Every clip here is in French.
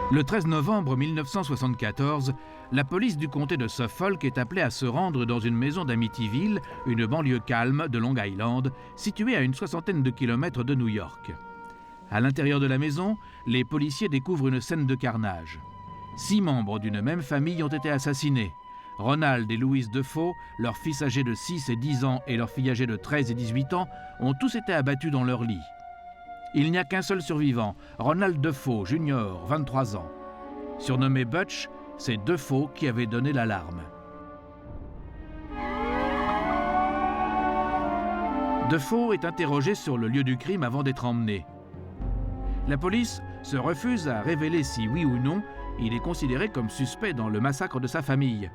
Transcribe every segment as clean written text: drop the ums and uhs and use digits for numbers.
Le 13 novembre 1974, la police du comté de Suffolk est appelée à se rendre dans une maison d'Amityville, une banlieue calme de Long Island, située à une soixantaine de kilomètres de New York. À l'intérieur de la maison, les policiers découvrent une scène de carnage. 6 membres d'une même famille ont été assassinés. Ronald et Louise Defoe, leur fils âgé de 6 et 10 ans et leur fille âgée de 13 et 18 ans, ont tous été abattus dans leur lit. Il n'y a qu'un seul survivant, Ronald Defoe, Jr., 23 ans. Surnommé Butch, c'est Defoe qui avait donné l'alarme. Defoe est interrogé sur le lieu du crime avant d'être emmené. La police se refuse à révéler si oui ou non il est considéré comme suspect dans le massacre de sa famille.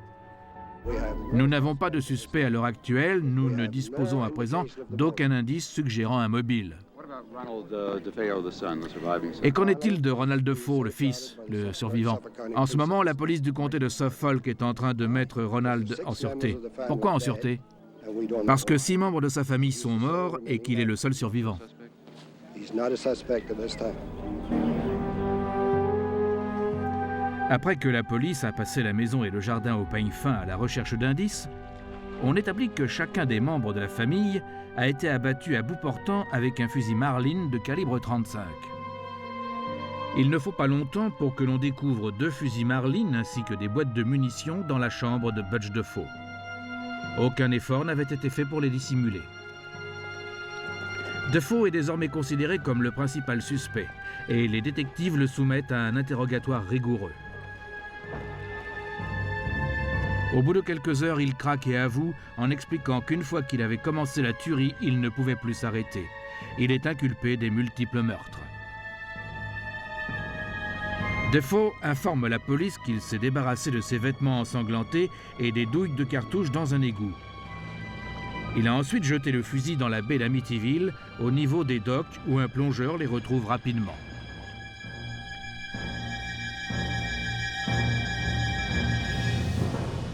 Nous n'avons pas de suspect à l'heure actuelle, nous ne disposons à présent d'aucun indice suggérant un mobile. Et qu'en est-il de Ronald Defoe, le fils, le survivant? En ce moment, la police du comté de Suffolk est en train de mettre Ronald en sûreté. Pourquoi en sûreté? Parce que 6 membres de sa famille sont morts et qu'il est le seul survivant. Après que la police a passé la maison et le jardin au peigne fin à la recherche d'indices, on établit que chacun des membres de la famille a été abattu à bout portant avec un fusil Marlin de calibre 35. Il ne faut pas longtemps pour que l'on découvre 2 fusils Marlin ainsi que des boîtes de munitions dans la chambre de Butch Defoe. Aucun effort n'avait été fait pour les dissimuler. Defoe est désormais considéré comme le principal suspect et les détectives le soumettent à un interrogatoire rigoureux. Au bout de quelques heures, il craque et avoue en expliquant qu'une fois qu'il avait commencé la tuerie, il ne pouvait plus s'arrêter. Il est inculpé des multiples meurtres. Defoe informe la police qu'il s'est débarrassé de ses vêtements ensanglantés et des douilles de cartouches dans un égout. Il a ensuite jeté le fusil dans la baie d'Amityville, au niveau des docks où un plongeur les retrouve rapidement.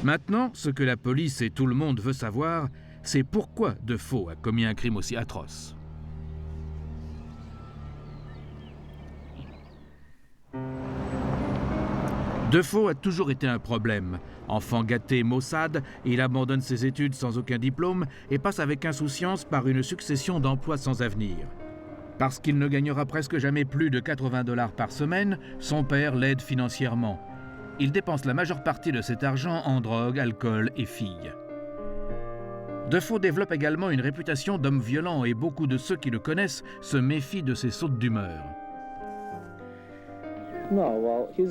Maintenant, ce que la police et tout le monde veut savoir, c'est pourquoi Defoe a commis un crime aussi atroce. Defoe a toujours été un problème. Enfant gâté maussade, il abandonne ses études sans aucun diplôme et passe avec insouciance par une succession d'emplois sans avenir. Parce qu'il ne gagnera presque jamais plus de 80 $ par semaine, son père l'aide financièrement. Il dépense la majeure partie de cet argent en drogue, alcool et filles. Defoe développe également une réputation d'homme violent et beaucoup de ceux qui le connaissent se méfient de ses sautes d'humeur.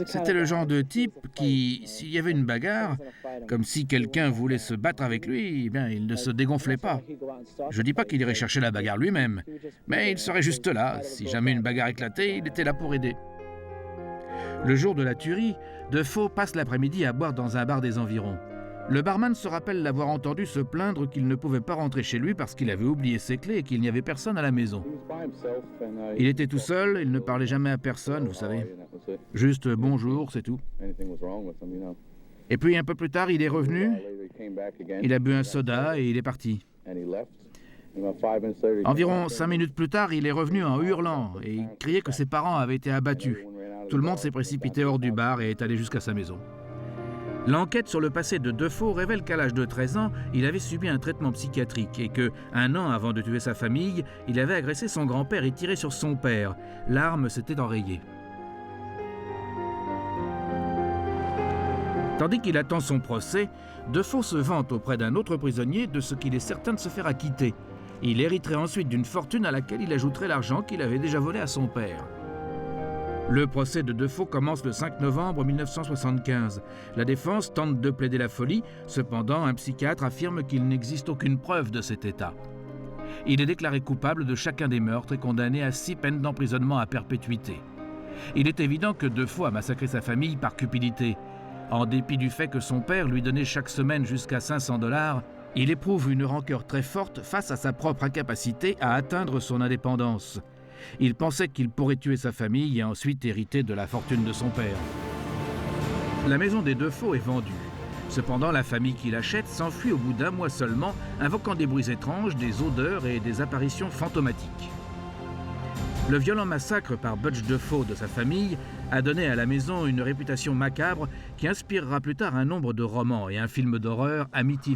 C'était le genre de type qui, s'il y avait une bagarre, comme si quelqu'un voulait se battre avec lui, eh bien, il ne se dégonflait pas. Je ne dis pas qu'il irait chercher la bagarre lui-même, mais il serait juste là. Si jamais une bagarre éclatait, il était là pour aider. Le jour de la tuerie, Defoe passe l'après-midi à boire dans un bar des environs. Le barman se rappelle l'avoir entendu se plaindre qu'il ne pouvait pas rentrer chez lui parce qu'il avait oublié ses clés et qu'il n'y avait personne à la maison. Il était tout seul, il ne parlait jamais à personne, vous savez. Juste bonjour, c'est tout. Et puis un peu plus tard, il est revenu, il a bu un soda et il est parti. Environ 5 minutes plus tard, il est revenu en hurlant et il criait que ses parents avaient été abattus. Tout le monde s'est précipité hors du bar et est allé jusqu'à sa maison. L'enquête sur le passé de Defoe révèle qu'à l'âge de 13 ans, il avait subi un traitement psychiatrique et que, 1 an avant de tuer sa famille, il avait agressé son grand-père et tiré sur son père. L'arme s'était enrayée. Tandis qu'il attend son procès, Defoe se vante auprès d'un autre prisonnier de ce qu'il est certain de se faire acquitter. Il hériterait ensuite d'une fortune à laquelle il ajouterait l'argent qu'il avait déjà volé à son père. Le procès de Defoe commence le 5 novembre 1975. La défense tente de plaider la folie, cependant un psychiatre affirme qu'il n'existe aucune preuve de cet état. Il est déclaré coupable de chacun des meurtres et condamné à 6 peines d'emprisonnement à perpétuité. Il est évident que Defoe a massacré sa famille par cupidité. En dépit du fait que son père lui donnait chaque semaine jusqu'à 500 $, il éprouve une rancœur très forte face à sa propre incapacité à atteindre son indépendance. Il pensait qu'il pourrait tuer sa famille et ensuite hériter de la fortune de son père. La maison des Defoe est vendue. Cependant, la famille qui l'achète s'enfuit au bout d'1 mois seulement, invoquant des bruits étranges, des odeurs et des apparitions fantomatiques. Le violent massacre par Butch DeFo de sa famille a donné à la maison une réputation macabre qui inspirera plus tard un nombre de romans et un film d'horreur, Amityville.